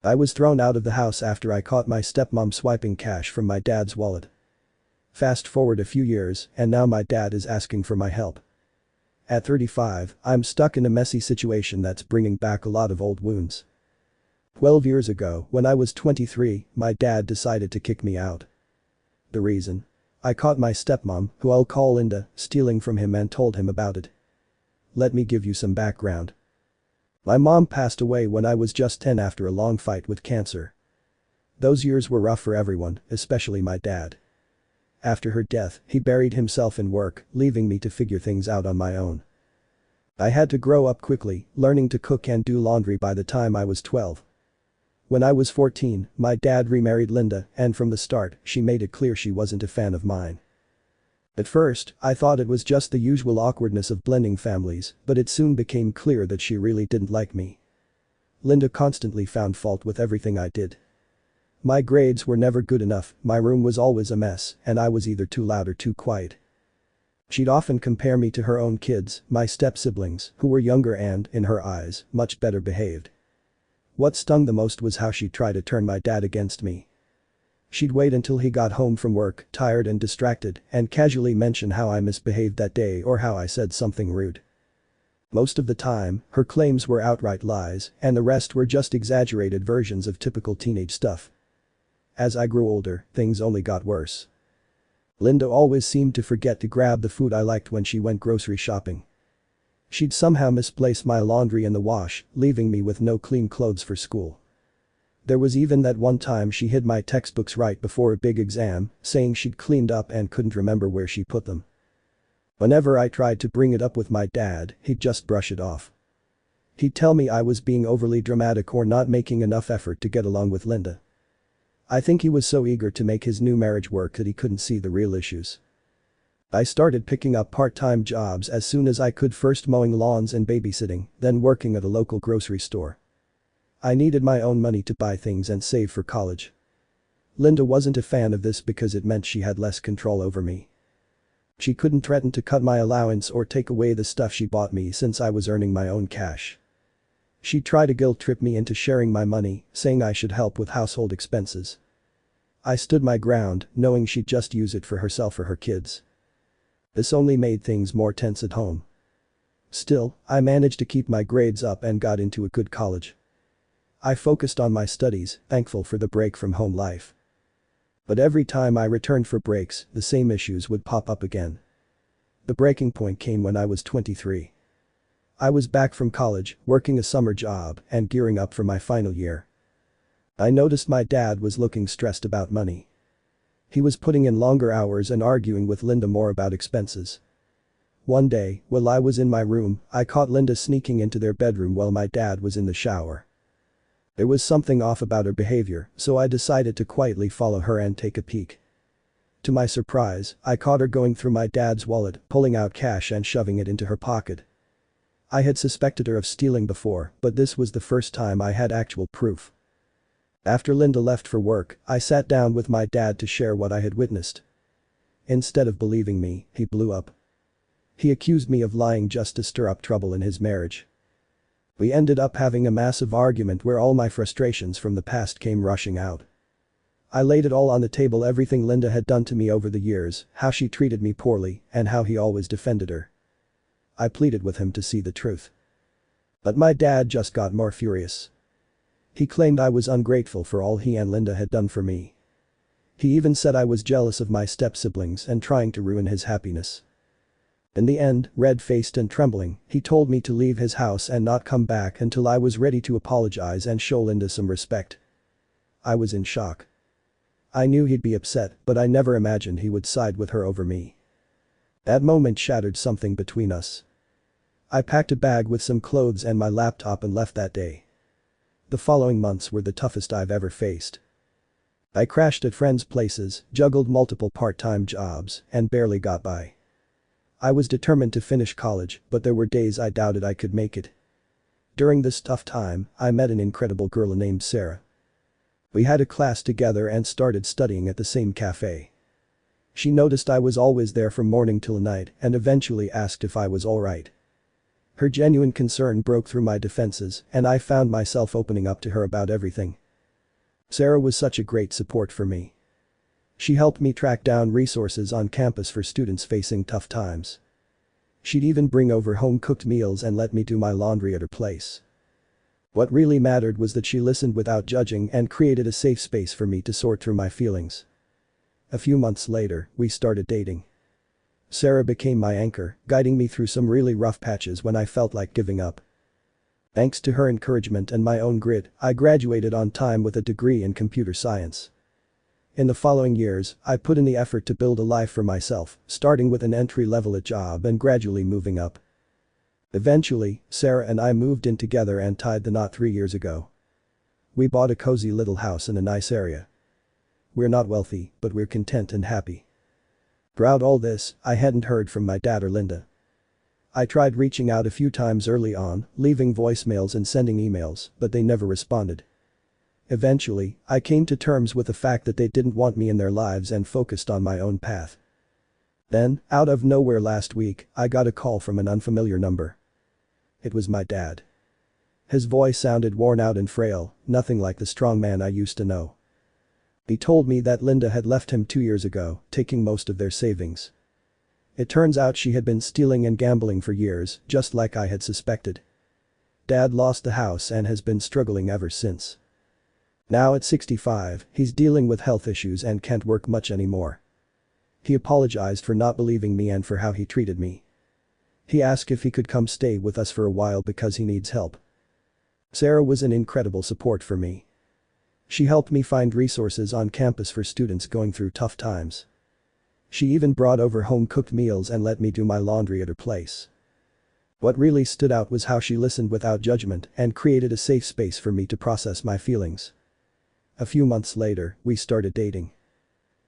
I was thrown out of the house after I caught my stepmom swiping cash from my dad's wallet. Fast forward a few years, and now my dad is asking for my help. At 35, I'm stuck in a messy situation that's bringing back a lot of old wounds. 12 years ago, when I was 23, my dad decided to kick me out. The reason? I caught my stepmom, who I'll call Linda, stealing from him and told him about it. Let me give you some background. My mom passed away when I was just 10 after a long fight with cancer. Those years were rough for everyone, especially my dad. After her death, he buried himself in work, leaving me to figure things out on my own. I had to grow up quickly, learning to cook and do laundry by the time I was 12. When I was 14, my dad remarried Linda, and from the start, she made it clear she wasn't a fan of mine. At first, I thought it was just the usual awkwardness of blending families, but it soon became clear that she really didn't like me. Linda constantly found fault with everything I did. My grades were never good enough, my room was always a mess, and I was either too loud or too quiet. She'd often compare me to her own kids, my step-siblings, who were younger and, in her eyes, much better behaved. What stung the most was how she'd try to turn my dad against me. She'd wait until he got home from work, tired and distracted, and casually mention how I misbehaved that day or how I said something rude. Most of the time, her claims were outright lies, and the rest were just exaggerated versions of typical teenage stuff. As I grew older, things only got worse. Linda always seemed to forget to grab the food I liked when she went grocery shopping. She'd somehow misplace my laundry in the wash, leaving me with no clean clothes for school. There was even that one time she hid my textbooks right before a big exam, saying she'd cleaned up and couldn't remember where she put them. Whenever I tried to bring it up with my dad, he'd just brush it off. He'd tell me I was being overly dramatic or not making enough effort to get along with Linda. I think he was so eager to make his new marriage work that he couldn't see the real issues. I started picking up part-time jobs as soon as I could, first mowing lawns and babysitting, then working at a local grocery store. I needed my own money to buy things and save for college. Linda wasn't a fan of this because it meant she had less control over me. She couldn't threaten to cut my allowance or take away the stuff she bought me since I was earning my own cash. She'd try to guilt-trip me into sharing my money, saying I should help with household expenses. I stood my ground, knowing she'd just use it for herself or her kids. This only made things more tense at home. Still, I managed to keep my grades up and got into a good college. I focused on my studies, thankful for the break from home life. But every time I returned for breaks, the same issues would pop up again. The breaking point came when I was 23. I was back from college, working a summer job, and gearing up for my final year. I noticed my dad was looking stressed about money. He was putting in longer hours and arguing with Linda more about expenses. One day, while I was in my room, I caught Linda sneaking into their bedroom while my dad was in the shower. There was something off about her behavior, so I decided to quietly follow her and take a peek. To my surprise, I caught her going through my dad's wallet, pulling out cash and shoving it into her pocket. I had suspected her of stealing before, but this was the first time I had actual proof. After Linda left for work, I sat down with my dad to share what I had witnessed. Instead of believing me, he blew up. He accused me of lying just to stir up trouble in his marriage. We ended up having a massive argument where all my frustrations from the past came rushing out. I laid it all on the table, everything Linda had done to me over the years, how she treated me poorly, and how he always defended her. I pleaded with him to see the truth. But my dad just got more furious. He claimed I was ungrateful for all he and Linda had done for me. He even said I was jealous of my step-siblings and trying to ruin his happiness. In the end, red-faced and trembling, he told me to leave his house and not come back until I was ready to apologize and show Linda some respect. I was in shock. I knew he'd be upset, but I never imagined he would side with her over me. That moment shattered something between us. I packed a bag with some clothes and my laptop and left that day. The following months were the toughest I've ever faced. I crashed at friends' places, juggled multiple part-time jobs, and barely got by. I was determined to finish college, but there were days I doubted I could make it. During this tough time, I met an incredible girl named Sarah. We had a class together and started studying at the same cafe. She noticed I was always there from morning till night and eventually asked if I was alright. Her genuine concern broke through my defenses, and I found myself opening up to her about everything. Sarah was such a great support for me. She helped me track down resources on campus for students facing tough times. She'd even bring over home-cooked meals and let me do my laundry at her place. What really mattered was that she listened without judging and created a safe space for me to sort through my feelings. A few months later, we started dating. Sarah became my anchor, guiding me through some really rough patches when I felt like giving up. Thanks to her encouragement and my own grit, I graduated on time with a degree in computer science. In the following years, I put in the effort to build a life for myself, starting with an entry-level job and gradually moving up. Eventually, Sarah and I moved in together and tied the knot 3 years ago. We bought a cozy little house in a nice area. We're not wealthy, but we're content and happy. Throughout all this, I hadn't heard from my dad or Linda. I tried reaching out a few times early on, leaving voicemails and sending emails, but they never responded. Eventually, I came to terms with the fact that they didn't want me in their lives and focused on my own path. Then, out of nowhere last week, I got a call from an unfamiliar number. It was my dad. His voice sounded worn out and frail, nothing like the strong man I used to know. He told me that Linda had left him 2 years ago, taking most of their savings. It turns out she had been stealing and gambling for years, just like I had suspected. Dad lost the house and has been struggling ever since. Now at 65, he's dealing with health issues and can't work much anymore. He apologized for not believing me and for how he treated me. He asked if he could come stay with us for a while because he needs help. Sarah was an incredible support for me. She helped me find resources on campus for students going through tough times. She even brought over home-cooked meals and let me do my laundry at her place. What really stood out was how she listened without judgment and created a safe space for me to process my feelings. A few months later, we started dating.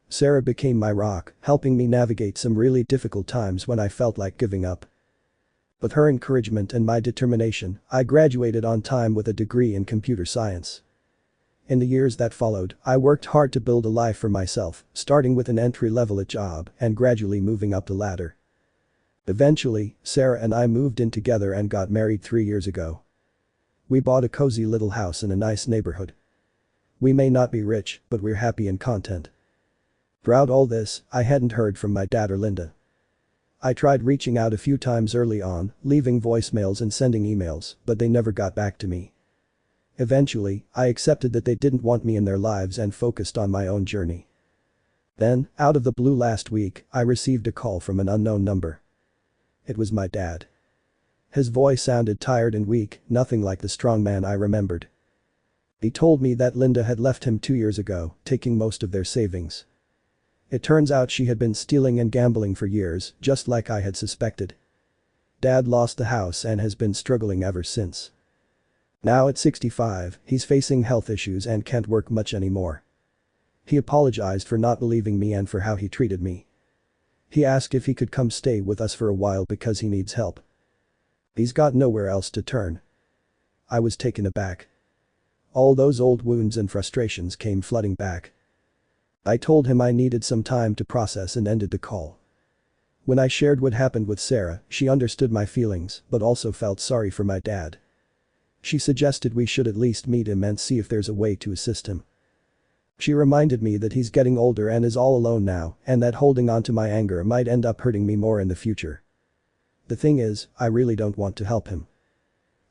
Sarah became my rock, helping me navigate some really difficult times when I felt like giving up. With her encouragement and my determination, I graduated on time with a degree in computer science. In the years that followed, I worked hard to build a life for myself, starting with an entry-level job and gradually moving up the ladder. Eventually, Sarah and I moved in together and got married 3 years ago. We bought a cozy little house in a nice neighborhood. We may not be rich, but we're happy and content. Throughout all this, I hadn't heard from my dad or Linda. I tried reaching out a few times early on, leaving voicemails and sending emails, but they never got back to me. Eventually, I accepted that they didn't want me in their lives and focused on my own journey. Then, out of the blue last week, I received a call from an unknown number. It was my dad. His voice sounded tired and weak, nothing like the strong man I remembered. He told me that Linda had left him 2 years ago, taking most of their savings. It turns out she had been stealing and gambling for years, just like I had suspected. Dad lost the house and has been struggling ever since. Now at 65, he's facing health issues and can't work much anymore. He apologized for not believing me and for how he treated me. He asked if he could come stay with us for a while because he needs help. He's got nowhere else to turn. I was taken aback. All those old wounds and frustrations came flooding back. I told him I needed some time to process and ended the call. When I shared what happened with Sarah, she understood my feelings but also felt sorry for my dad. She suggested we should at least meet him and see if there's a way to assist him. She reminded me that he's getting older and is all alone now, and that holding on to my anger might end up hurting me more in the future. The thing is, I really don't want to help him.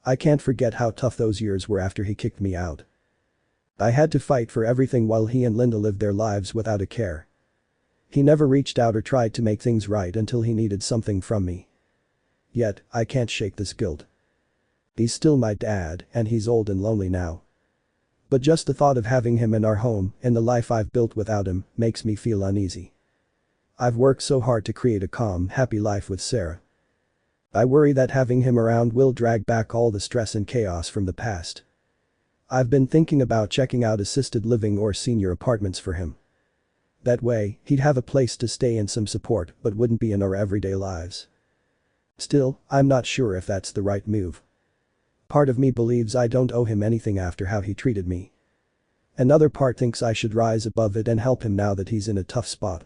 I can't forget how tough those years were after he kicked me out. I had to fight for everything while he and Linda lived their lives without a care. He never reached out or tried to make things right until he needed something from me. Yet, I can't shake this guilt. He's still my dad, and he's old and lonely now. But just the thought of having him in our home, in the life I've built without him, makes me feel uneasy. I've worked so hard to create a calm, happy life with Sarah. I worry that having him around will drag back all the stress and chaos from the past. I've been thinking about checking out assisted living or senior apartments for him. That way, he'd have a place to stay and some support but wouldn't be in our everyday lives. Still, I'm not sure if that's the right move. Part of me believes I don't owe him anything after how he treated me. Another part thinks I should rise above it and help him now that he's in a tough spot.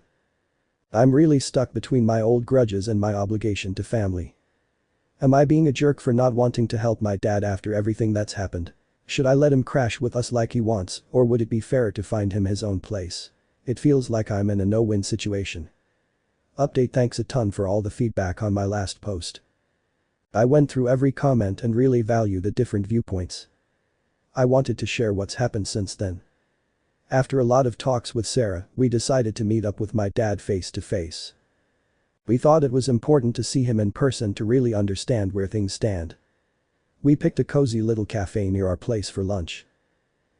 I'm really stuck between my old grudges and my obligation to family. Am I being a jerk for not wanting to help my dad after everything that's happened? Should I let him crash with us like he wants, or would it be fair to find him his own place? It feels like I'm in a no-win situation. Update. Thanks a ton for all the feedback on my last post. I went through every comment and really value the different viewpoints. I wanted to share what's happened since then. After a lot of talks with Sarah, we decided to meet up with my dad face to face. We thought it was important to see him in person to really understand where things stand. We picked a cozy little cafe near our place for lunch.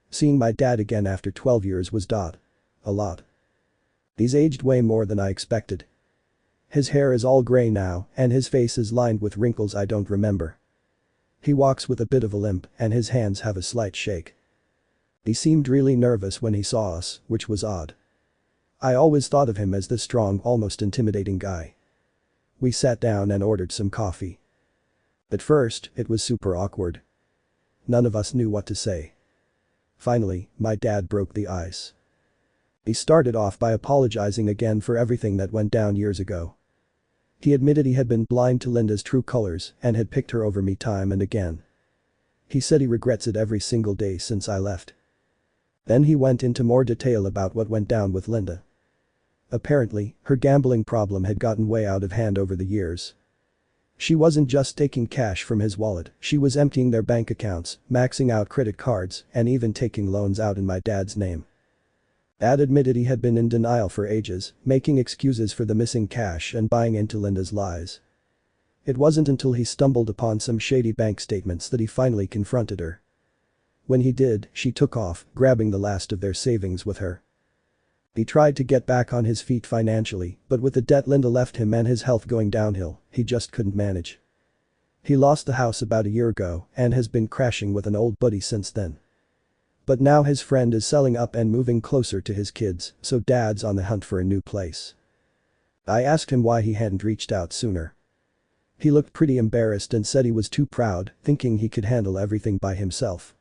Seeing my dad again after 12 years was a lot. He's aged way more than I expected. His hair is all gray now, and his face is lined with wrinkles I don't remember. He walks with a bit of a limp, and his hands have a slight shake. He seemed really nervous when he saw us, which was odd. I always thought of him as this strong, almost intimidating guy. We sat down and ordered some coffee. At first, it was super awkward. None of us knew what to say. Finally, my dad broke the ice. He started off by apologizing again for everything that went down years ago. He admitted he had been blind to Linda's true colors and had picked her over me time and again. He said he regrets it every single day since I left. Then he went into more detail about what went down with Linda. Apparently, her gambling problem had gotten way out of hand over the years. She wasn't just taking cash from his wallet, she was emptying their bank accounts, maxing out credit cards, and even taking loans out in my dad's name. Dad admitted he had been in denial for ages, making excuses for the missing cash and buying into Linda's lies. It wasn't until he stumbled upon some shady bank statements that he finally confronted her. When he did, she took off, grabbing the last of their savings with her. He tried to get back on his feet financially, but with the debt Linda left him and his health going downhill, he just couldn't manage. He lost the house about a year ago and has been crashing with an old buddy since then. But now his friend is selling up and moving closer to his kids, so Dad's on the hunt for a new place. I asked him why he hadn't reached out sooner. He looked pretty embarrassed and said he was too proud, thinking he could handle everything by himself.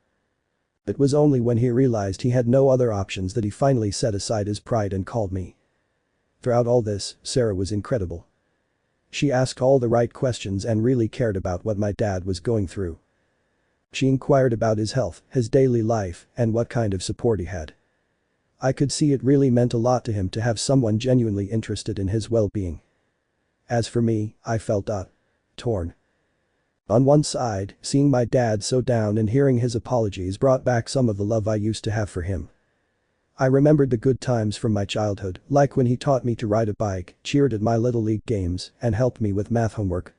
It was only when he realized he had no other options that he finally set aside his pride and called me. Throughout all this, Sarah was incredible. She asked all the right questions and really cared about what my dad was going through. She inquired about his health, his daily life, and what kind of support he had. I could see it really meant a lot to him to have someone genuinely interested in his well-being. As for me, I felt torn. On one side, seeing my dad so down and hearing his apologies brought back some of the love I used to have for him. I remembered the good times from my childhood, like when he taught me to ride a bike, cheered at my little league games, and helped me with math homework.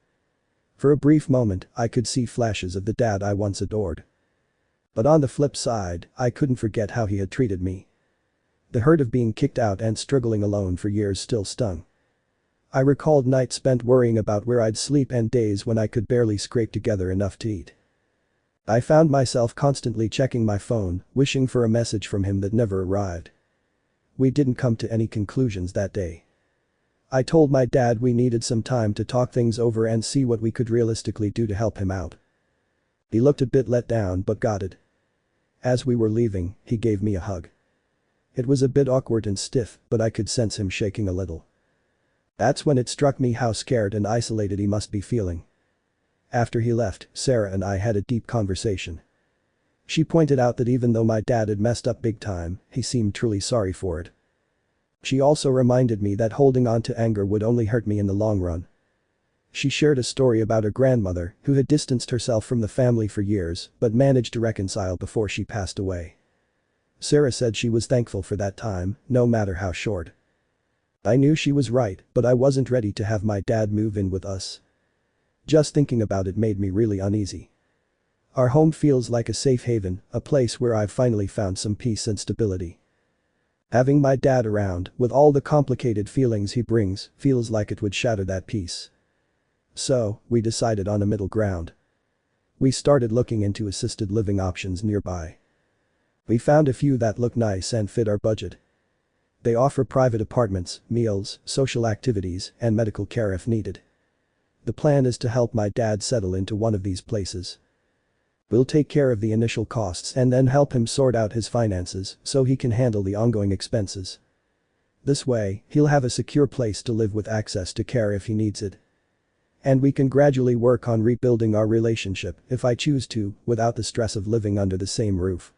For a brief moment, I could see flashes of the dad I once adored. But on the flip side, I couldn't forget how he had treated me. The hurt of being kicked out and struggling alone for years still stung. I recalled nights spent worrying about where I'd sleep and days when I could barely scrape together enough to eat. I found myself constantly checking my phone, wishing for a message from him that never arrived. We didn't come to any conclusions that day. I told my dad we needed some time to talk things over and see what we could realistically do to help him out. He looked a bit let down but got it. As we were leaving, he gave me a hug. It was a bit awkward and stiff, but I could sense him shaking a little. That's when it struck me how scared and isolated he must be feeling. After he left, Sarah and I had a deep conversation. She pointed out that even though my dad had messed up big time, he seemed truly sorry for it. She also reminded me that holding on to anger would only hurt me in the long run. She shared a story about her grandmother, who had distanced herself from the family for years, but managed to reconcile before she passed away. Sarah said she was thankful for that time, no matter how short. I knew she was right, but I wasn't ready to have my dad move in with us. Just thinking about it made me really uneasy. Our home feels like a safe haven, a place where I've finally found some peace and stability. Having my dad around, with all the complicated feelings he brings, feels like it would shatter that peace. So, we decided on a middle ground. We started looking into assisted living options nearby. We found a few that look nice and fit our budget. They offer private apartments, meals, social activities, and medical care if needed. The plan is to help my dad settle into one of these places. We'll take care of the initial costs and then help him sort out his finances so he can handle the ongoing expenses. This way, he'll have a secure place to live with access to care if he needs it. And we can gradually work on rebuilding our relationship if I choose to, without the stress of living under the same roof.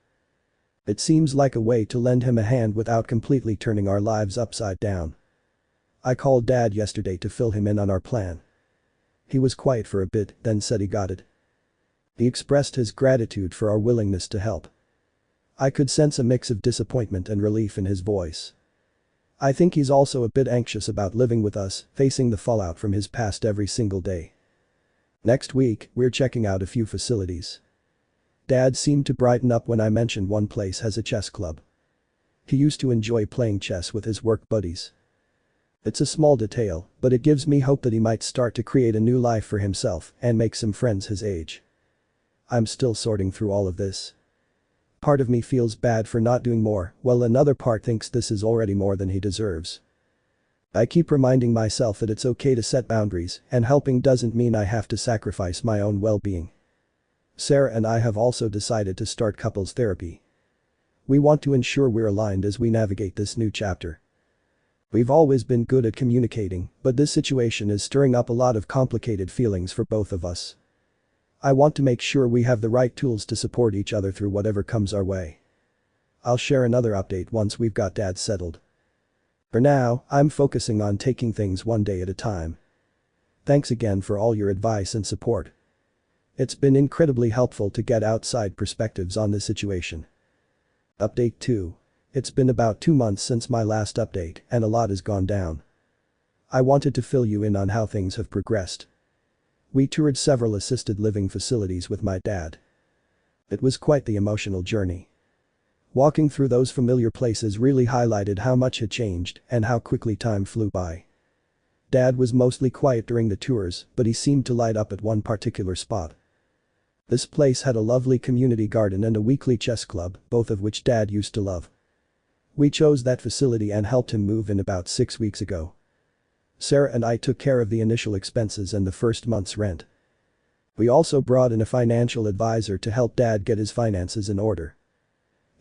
It seems like a way to lend him a hand without completely turning our lives upside down. I called Dad yesterday to fill him in on our plan. He was quiet for a bit, then said he got it. He expressed his gratitude for our willingness to help. I could sense a mix of disappointment and relief in his voice. I think he's also a bit anxious about living with us, facing the fallout from his past every single day. Next week, we're checking out a few facilities. Dad seemed to brighten up when I mentioned one place has a chess club. He used to enjoy playing chess with his work buddies. It's a small detail, but it gives me hope that he might start to create a new life for himself and make some friends his age. I'm still sorting through all of this. Part of me feels bad for not doing more, while another part thinks this is already more than he deserves. I keep reminding myself that it's okay to set boundaries, and helping doesn't mean I have to sacrifice my own well-being. Sarah and I have also decided to start couples therapy. We want to ensure we're aligned as we navigate this new chapter. We've always been good at communicating, but this situation is stirring up a lot of complicated feelings for both of us. I want to make sure we have the right tools to support each other through whatever comes our way. I'll share another update once we've got Dad settled. For now, I'm focusing on taking things one day at a time. Thanks again for all your advice and support. It's been incredibly helpful to get outside perspectives on this situation. Update 2. It's been about 2 months since my last update, and a lot has gone down. I wanted to fill you in on how things have progressed. We toured several assisted living facilities with my dad. It was quite the emotional journey. Walking through those familiar places really highlighted how much had changed and how quickly time flew by. Dad was mostly quiet during the tours, but he seemed to light up at one particular spot. This place had a lovely community garden and a weekly chess club, both of which Dad used to love. We chose that facility and helped him move in about 6 weeks ago. Sarah and I took care of the initial expenses and the first month's rent. We also brought in a financial advisor to help Dad get his finances in order.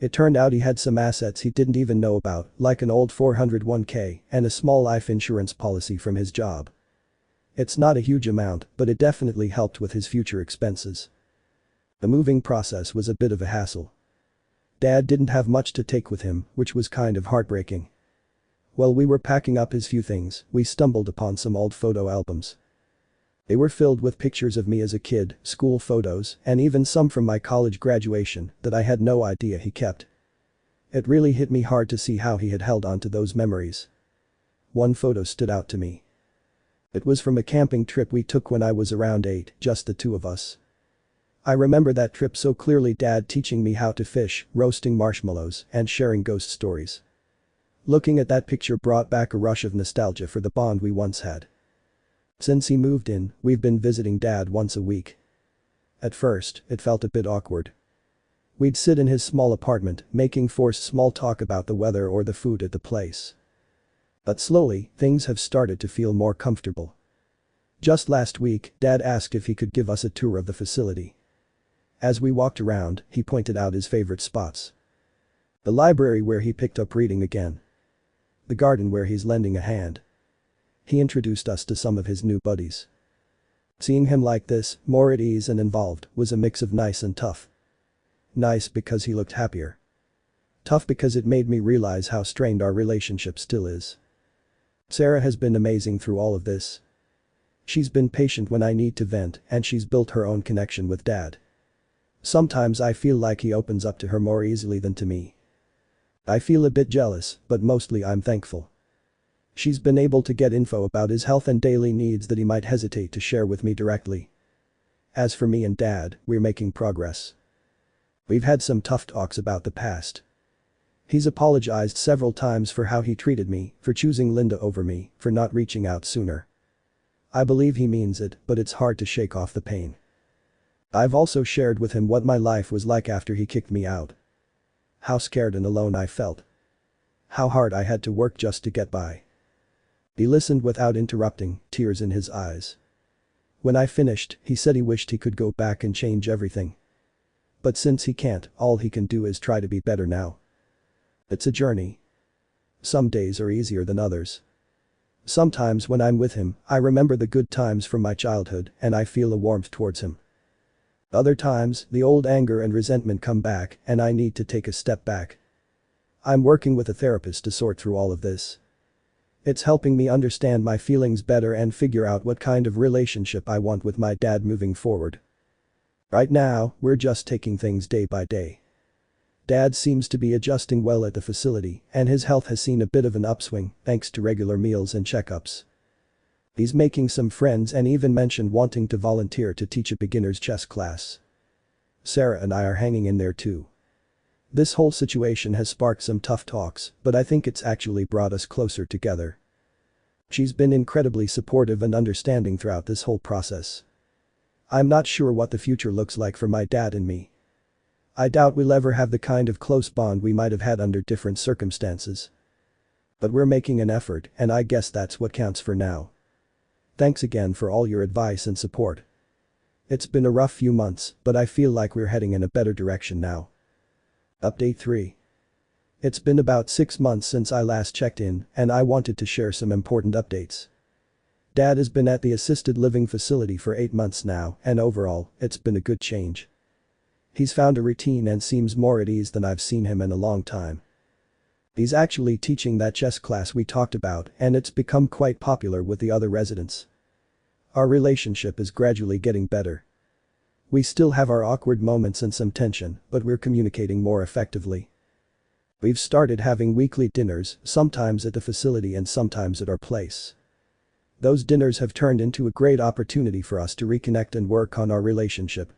It turned out he had some assets he didn't even know about, like an old 401k and a small life insurance policy from his job. It's not a huge amount, but it definitely helped with his future expenses. The moving process was a bit of a hassle. Dad didn't have much to take with him, which was kind of heartbreaking. While we were packing up his few things, we stumbled upon some old photo albums. They were filled with pictures of me as a kid, school photos, and even some from my college graduation that I had no idea he kept. It really hit me hard to see how he had held on to those memories. One photo stood out to me. It was from a camping trip we took when I was around 8, just the two of us. I remember that trip so clearly, Dad teaching me how to fish, roasting marshmallows, and sharing ghost stories. Looking at that picture brought back a rush of nostalgia for the bond we once had. Since he moved in, we've been visiting Dad once a week. At first, it felt a bit awkward. We'd sit in his small apartment, making forced small talk about the weather or the food at the place. But slowly, things have started to feel more comfortable. Just last week, Dad asked if he could give us a tour of the facility. As we walked around, he pointed out his favorite spots. The library where he picked up reading again. The garden where he's lending a hand. He introduced us to some of his new buddies. Seeing him like this, more at ease and involved, was a mix of nice and tough. Nice because he looked happier. Tough because it made me realize how strained our relationship still is. Sarah has been amazing through all of this. She's been patient when I need to vent, and she's built her own connection with Dad. Sometimes I feel like he opens up to her more easily than to me. I feel a bit jealous, but mostly I'm thankful. She's been able to get info about his health and daily needs that he might hesitate to share with me directly. As for me and Dad, we're making progress. We've had some tough talks about the past. He's apologized several times for how he treated me, for choosing Linda over me, for not reaching out sooner. I believe he means it, but it's hard to shake off the pain. I've also shared with him what my life was like after he kicked me out. How scared and alone I felt. How hard I had to work just to get by. He listened without interrupting, tears in his eyes. When I finished, he said he wished he could go back and change everything. But since he can't, all he can do is try to be better now. It's a journey. Some days are easier than others. Sometimes when I'm with him, I remember the good times from my childhood and I feel a warmth towards him. Other times, the old anger and resentment come back and I need to take a step back. I'm working with a therapist to sort through all of this. It's helping me understand my feelings better and figure out what kind of relationship I want with my dad moving forward. Right now, we're just taking things day by day. Dad seems to be adjusting well at the facility and his health has seen a bit of an upswing thanks to regular meals and checkups. He's making some friends and even mentioned wanting to volunteer to teach a beginner's chess class. Sarah and I are hanging in there too. This whole situation has sparked some tough talks, but I think it's actually brought us closer together. She's been incredibly supportive and understanding throughout this whole process. I'm not sure what the future looks like for my dad and me. I doubt we'll ever have the kind of close bond we might have had under different circumstances. But we're making an effort and I guess that's what counts for now. Thanks again for all your advice and support. It's been a rough few months, but I feel like we're heading in a better direction now. Update 3. It's been about 6 months since I last checked in and I wanted to share some important updates. Dad has been at the assisted living facility for 8 months now and overall, it's been a good change. He's found a routine and seems more at ease than I've seen him in a long time. He's actually teaching that chess class we talked about and it's become quite popular with the other residents. Our relationship is gradually getting better. We still have our awkward moments and some tension, but we're communicating more effectively. We've started having weekly dinners, sometimes at the facility and sometimes at our place. Those dinners have turned into a great opportunity for us to reconnect and work on our relationship.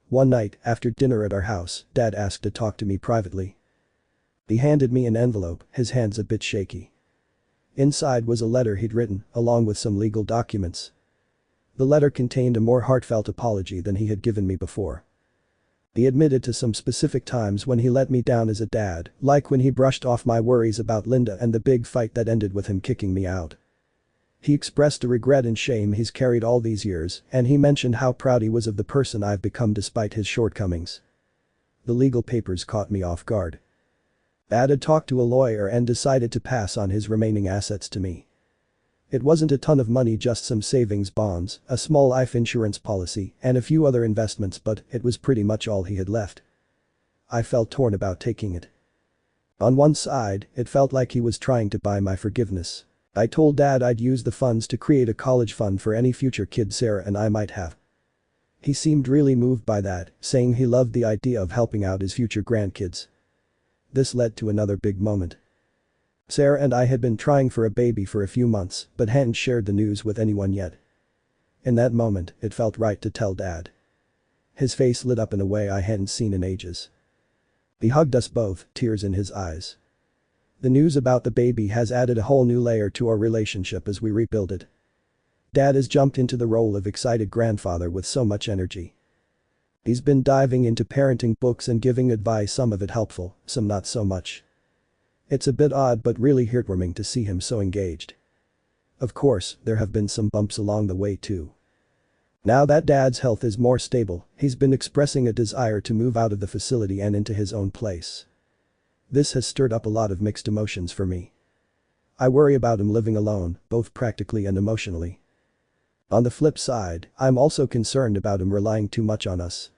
One night, after dinner at our house, Dad asked to talk to me privately. He handed me an envelope, his hands a bit shaky. Inside was a letter he'd written, along with some legal documents. The letter contained a more heartfelt apology than he had given me before. He admitted to some specific times when he let me down as a dad, like when he brushed off my worries about Linda and the big fight that ended with him kicking me out. He expressed a regret and shame he's carried all these years, and he mentioned how proud he was of the person I've become despite his shortcomings. The legal papers caught me off guard. Dad had talked to a lawyer and decided to pass on his remaining assets to me. It wasn't a ton of money, just some savings bonds, a small life insurance policy, and a few other investments, but it was pretty much all he had left. I felt torn about taking it. On one side, it felt like he was trying to buy my forgiveness. I told Dad I'd use the funds to create a college fund for any future kid Sarah and I might have. He seemed really moved by that, saying he loved the idea of helping out his future grandkids. This led to another big moment. Sarah and I had been trying for a baby for a few months, but hadn't shared the news with anyone yet. In that moment, it felt right to tell Dad. His face lit up in a way I hadn't seen in ages. He hugged us both, tears in his eyes. The news about the baby has added a whole new layer to our relationship as we rebuild it. Dad has jumped into the role of excited grandfather with so much energy. He's been diving into parenting books and giving advice, some of it helpful, some not so much. It's a bit odd but really heartwarming to see him so engaged. Of course, there have been some bumps along the way too. Now that Dad's health is more stable, he's been expressing a desire to move out of the facility and into his own place. This has stirred up a lot of mixed emotions for me. I worry about him living alone, both practically and emotionally. On the flip side, I'm also concerned about him relying too much on us.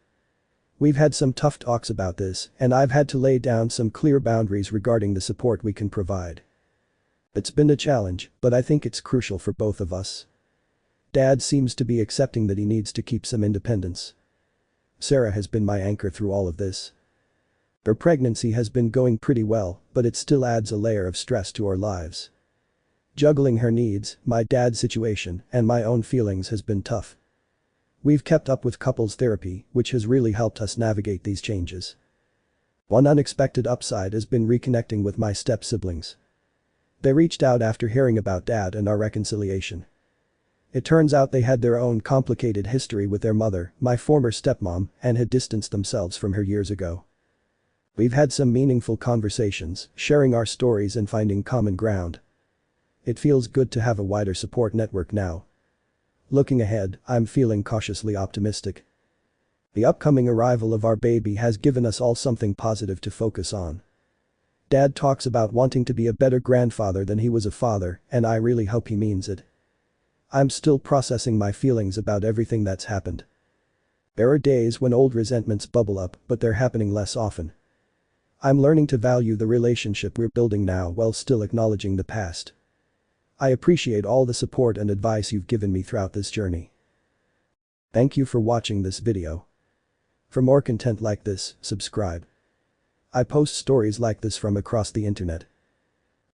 We've had some tough talks about this, and I've had to lay down some clear boundaries regarding the support we can provide. It's been a challenge, but I think it's crucial for both of us. Dad seems to be accepting that he needs to keep some independence. Sarah has been my anchor through all of this. Her pregnancy has been going pretty well, but it still adds a layer of stress to our lives. Juggling her needs, my dad's situation, and my own feelings has been tough. We've kept up with couples therapy, which has really helped us navigate these changes. One unexpected upside has been reconnecting with my step-siblings. They reached out after hearing about Dad and our reconciliation. It turns out they had their own complicated history with their mother, my former stepmom, and had distanced themselves from her years ago. We've had some meaningful conversations, sharing our stories and finding common ground. It feels good to have a wider support network now. Looking ahead, I'm feeling cautiously optimistic. The upcoming arrival of our baby has given us all something positive to focus on. Dad talks about wanting to be a better grandfather than he was a father, and I really hope he means it. I'm still processing my feelings about everything that's happened. There are days when old resentments bubble up, but they're happening less often. I'm learning to value the relationship we're building now while still acknowledging the past. I appreciate all the support and advice you've given me throughout this journey. Thank you for watching this video. For more content like this, subscribe. I post stories like this from across the internet.